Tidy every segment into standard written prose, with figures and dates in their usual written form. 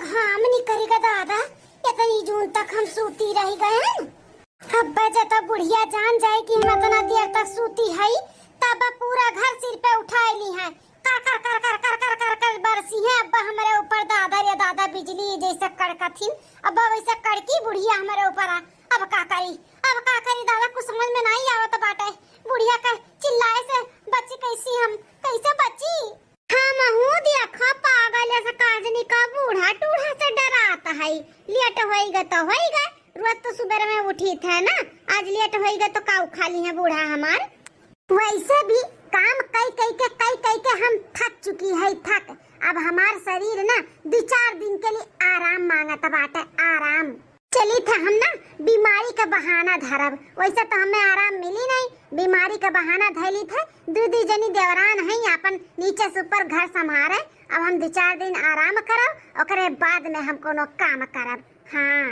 घाम नहीं करेगा दादा, इतनी जून तक हम सूती रह गए हैं। अब जब बुढ़िया जान जाए कि हम इतना देर तक सूती है, तब पूरा घर सिर पे उठाए ली है। कर कर कर कर कर कर कर कर बरसी है अब हमारे ऊपर दादा रे दादा, बिजली जैसे कड़कथिन। अब वैसे कड़की बुढ़िया हमारे ऊपर। अब का करी दादा, कुछ समझ में नहीं आवत बाटे। बुढ़िया का चिल्लाए से बच्ची कैसी, हम कैसे बच्ची? हाँ महू देखो पागल ऐसा काजनी का बूढ़ा टूढ़ा से डराता है। लेट होएगा तो होएगा, रोज तो सुबह में उठी थे ना, आज लेट होएगा तो काऊ खाली है बूढ़ा हमार। वैसे भी काम कई के हम थक चुकी है, थक। अब हमार शरीर ना 2-4 दिन के लिए आराम मांगत बाटे, आराम। चली थे हम ना बीमारी का बहाना धरब, वैसे तो हमें आराम मिली नहीं, बीमारी का बहाना धैली थे। दूधी जनी देवरान है अपन नीचे से ऊपर घर संभारे। अब हम 2-4 दिन आराम करब, ओकरे बाद में हम कोनो काम करब। हाँ,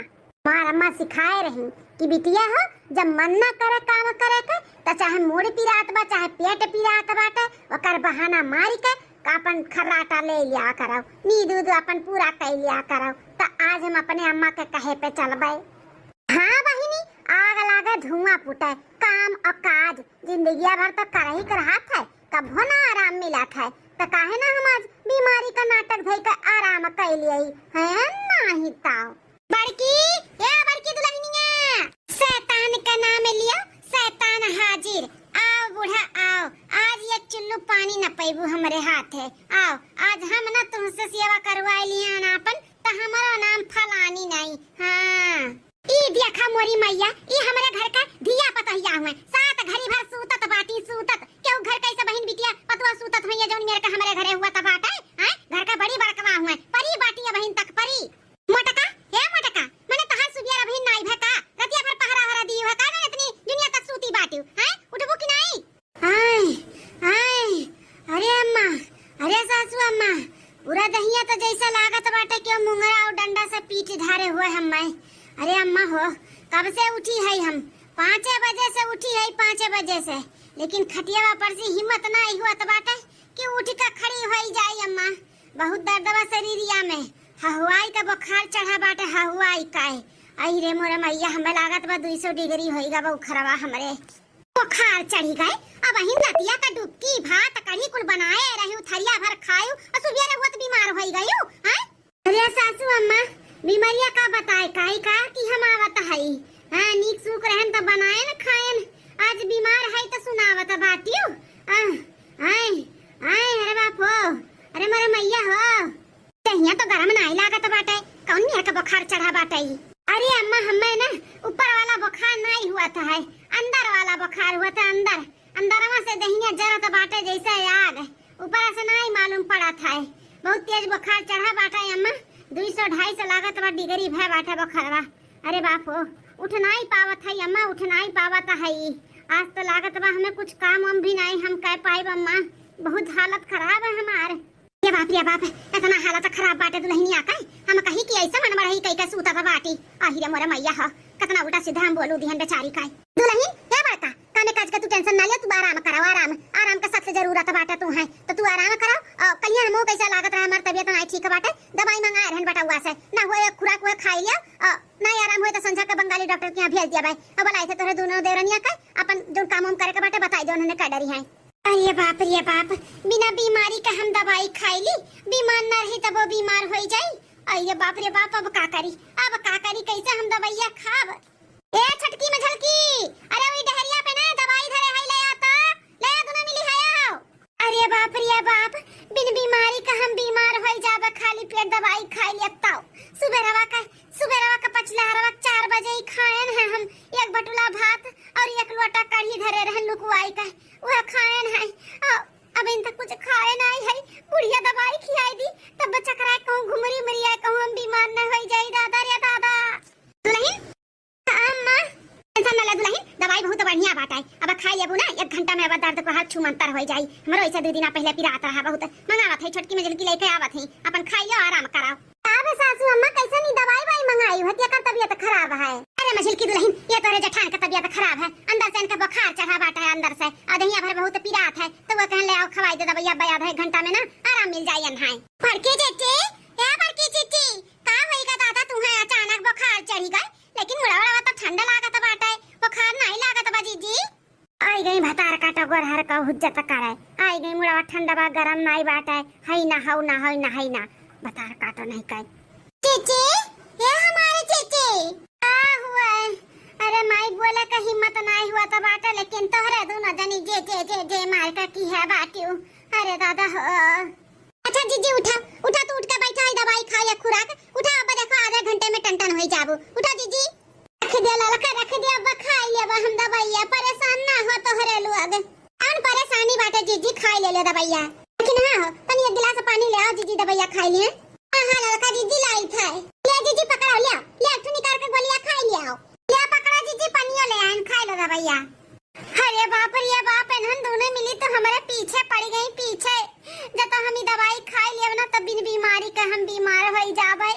हमार अम्मा सिखाए रही कि बिटिया हो, जब मन ना करे काम करे के, तो चाहे मूड पिरात बा चाहे पेट पिरात बाटे, ओकर बहाना मारी के अपन खर्राटा ले लिया करो, नींद उद अपन पूरा कर लिया करो। तो आज हम अपने अम्मा के कहे पे चलबे। हाँ बहिनी, आग लागे धुआं फूटे, काम और काज जिंदगी भर तो कर ही कर हाथ है, कभो ना आराम मिला था। तो काहे ना हम आज बीमारी का नाटक धई के आराम कर लिए है नहीं ताऊ। बड़की दुल्हनिया, शैतान का नाम लियो, शैतान हाजिर। आओ बूढ़ा आओ, आज ये चुल्लू पानी न पैबू हमारे हाथ है। आओ आज हम ना तुमसे सेवा करवा लिया ना अपन, तो हमारा नाम फलानी नहीं। हाँ ई देखा मोरी मैया, ई हमारे घर का धिया पतहिया हुए, सात घड़ी भर सूतत बाटी सूतत। क्यों घर कैसे बहन बिटिया पतवा सूतत हुई जौन मेरे का हमारे घरे हुआ तब बाटे हैं। घर का बड़ी बड़कवा हुए, परी बाटी है बहन तक परी। मोटका हे मोटका, मैंने तहार सुबिया बहन नाई भका रतिया भर पहरा हरा दी है, का इतनी दुनिया तक सूती बाटी हैं, उठबू कि नहीं? हाय हाय, अरे अम्मा, अरे सासू अम्मा, पूरा दहिया तो जैसा लागत बाटे कि मुंगरा और डंडा से पीठ धारे हुए हम। अरे अम्मा हो, कब से उठी है हम? 5 बजे से उठी है, 5 बजे से, लेकिन खटिया पर से हिम्मत नहीं हुआ बाटे कि उठ के खड़ी हो जाए अम्मा। बहुत दर्द बा शरीरिया में, हवाई का बुखार चढ़ा बाटे, हवाई का। आई रे मोरे मैया, हमें लागत बा 200 डिग्री होइगा बा खरवा हमरे बुखार चढ़ी गए। अब अहिन नतिया का डुबकी भात कढ़ी कुल बनाए रहू, थरिया भर खायू और सुबिया रे बहुत बीमार होई गयू हैं। अरे सासू अम्मा, बीमारिया का बताए काई का कि हम आवत हई। हां नीक सुख रहन त बनाए न खाएन, आज बीमार है तो सुनावत बाटियो। आय आय अरे बापो, अरे मोरे मैया हो, तहिया तो गरम नहीं लागत बाटे, कौन मेरे का बुखार चढ़ा बाटे? अरे अम्मा हमें ना ऊपर वाला बुखार नहीं हुआ था, है अंदर वाला बुखार हुआ था। अंदरवा से दहिया जरत बाटे जैसे आग, ऊपर से नहीं मालूम पड़ा था। बहुत तेज बुखार चढ़ा बाटे अम्मा, 200-250 लागत बा डिग्री भय बाटे बुखारवा। अरे बापो, उठ नहीं पावत है अम्मा, उठ नहीं पावत है। आज तो लागत बा हमें कुछ काम हम भी नहीं हम कह पाए अम्मा, बहुत हालत खराब है हमार। ये बाप, इतना हालत खराब बाटे दुल्हनिया का, हम कही कि ऐसा मन बढ़ई कई का सूता था बाटी। आही रे मोरे मैया हो, कितना उल्टा सीधा हम बोलू दिहन बेचारी का। दुल्हन क्या बड़का काने काज का तू टेंशन ना ले, तू आराम कराओ, आराम का सबसे जरूरत बाटे तू है, तो तू आराम कराओ। कहिया हमो कैसा लागत रहा, हमार तबीयत नहीं ठीक बाटे, दवाई मंगाए रहन बेटा हुआ से ना होए, खुराक हुए खाई लिया, नहीं आराम होए तो संझा के बंगाली डॉक्टर के यहां भेज दिया भाई। अब बुलाए थे तोरे दोनों देवरनिया का, अपन जो काम करे के बाटे बताई दे, उन्होंने का डरी है। अरे बाप, बिना बीमारी का हम दवाई खाई ली, बीमार न रही तब वो बीमार हो जाई। अरे बाप रे बाप, अब का करी कैसे हम दवाइया खाब? ए छटकी में झलकी, अरे वही डहरिया पे ना दवाई धरे है, ले आता ले दोनों मिली है। अरे बाप रे बाप, बिन बीमारी का हम बीमार हो जाब, खाली पेट दवाई खाई लिया ताऊ। सुबह रवा का पचला रवा 4 बजे ही खाएन है हम, 1 बटुला भात और 1 लोटा कढ़ी धरे रहन लुकवाई का, वह खाएन है। अब इन तक कुछ खाए नहीं है, बुढ़िया दवाई खिलाई दी, तब बच्चा कराए कहूं घुमरी मरिया कहूं हम बीमार न हो जाई। दादा रे दादा, दुल्हन अम्मा टेंशन न ले दुल्हन, दवाई बहुत बढ़िया बाटे, अब खाई लेबू ना 1 घंटा में अब दर्द को हाथ छूमंतर हो जाई। हमरो ऐसे 2 दिन पहले पिरात रहा बहुत, मंगावत है छोटकी में जल्दी लेके आवत है, अपन खाई लो आराम कराओ। अब सासू अम्मा कैसे नी दवाई मंगाई होती है, तबीयत खराब है। अरे मछली की दुल्हन, ये तोरे जेठान का तबीयत खराब है, अंदर से इनका बुखार चढ़ा बाटा है, अंदर से अदहिया भर बहुत पीरात है, तो वो कहन ले आओ खवाई दे दवाई, अब आधा 1 घंटा में ना आराम मिल जाए। है बड़की चीची, ए बड़की चीची, बुखार चढ़ी गए, लेकिन मुड़ावा तो ठंडा लागत बाटे, बुखार नहीं लागत बा जीजी। आई गई भतार काटा गोरहर का हुज्जत कराए, आई गई मुड़ावा ठंडा बा गरम नहीं बाटे, हई ना हौ ना हई ना हई ना भतार काटा नहीं कहे। चेचे ये हमारे चेचे आ हुआ है। अरे माई बोला का हिम्मत नहीं हुआ तो बाटा, लेकिन तोहरे दोनों जनी जे जे जे जे मार का की है बाटियो। अरे दादा हो। अच्छा जीजी उठा उठा, तू उठ के बैठा है, दवाई खा या खुराक उठा, अब देखो आधे घंटे में टन हो जाबू। उठा जीजी, रख दे ललका, रख दे, अब खाई लेबा हम दवाइया, परेशान ना हो तोहरे लोग। अन परेशानी बाटे जीजी, खाई ले दवाइया, लेकिन हां हो तनी एक गिलास पानी ले आओ जीजी, दवाइया खाई लिए। हां ललका जीजी लाई था, ले जीजी पकड़ो, ले अठू निकाल के गोलियां खाई ले आओ, ले पकड़ा जीजी, पनियो ले आन, खाई लो दवाइया। अरे बाप रे बाप, इन्हन दोनों मिली तो हमारे पीछे पड़ गई, पीछे जब हम दवाई खाई लेव ना तब बिन बीमारी के हम बीमार हो जाबे।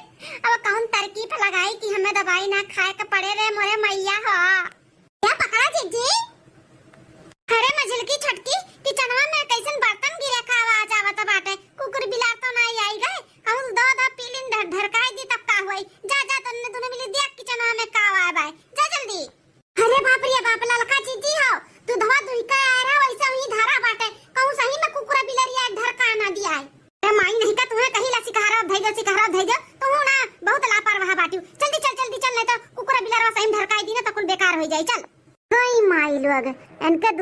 अब कौन तरकीब लगाई कि हमें दवाई ना खाए के पड़े रे मोरे मैया हो। क्या पकड़ा जीजी? अरे मझलकी छटकी किचनवा में कैसन बर्तन गिरे का आवाज आवत बाटे, कुकुर बिलार तो नहीं आई गए, कहूं दो दो पीलिन ढरकाई दी तब का होई। जा जा तन्ने दोनों मिली देख किचनवा में का आवाज आए, जा जल्दी। अरे बाप रे बाप, ललका जीजी हो तू धवा दुई का आ रहा, वैसा ही धारा बाटे, कहूं सही में कुकुरा बिलरिया ढरका ना दिया है। अरे माई नहीं का तुम्हें कहीं ला सिकहारा धैर्य तू ना बहुत लापरवाह बाटियो। जल्दी चल नहीं तो कुकुरा बिलरवा सही में ढरकाई दी ना तो कुल बेकार हो जाई। चल गई माई लोग इनके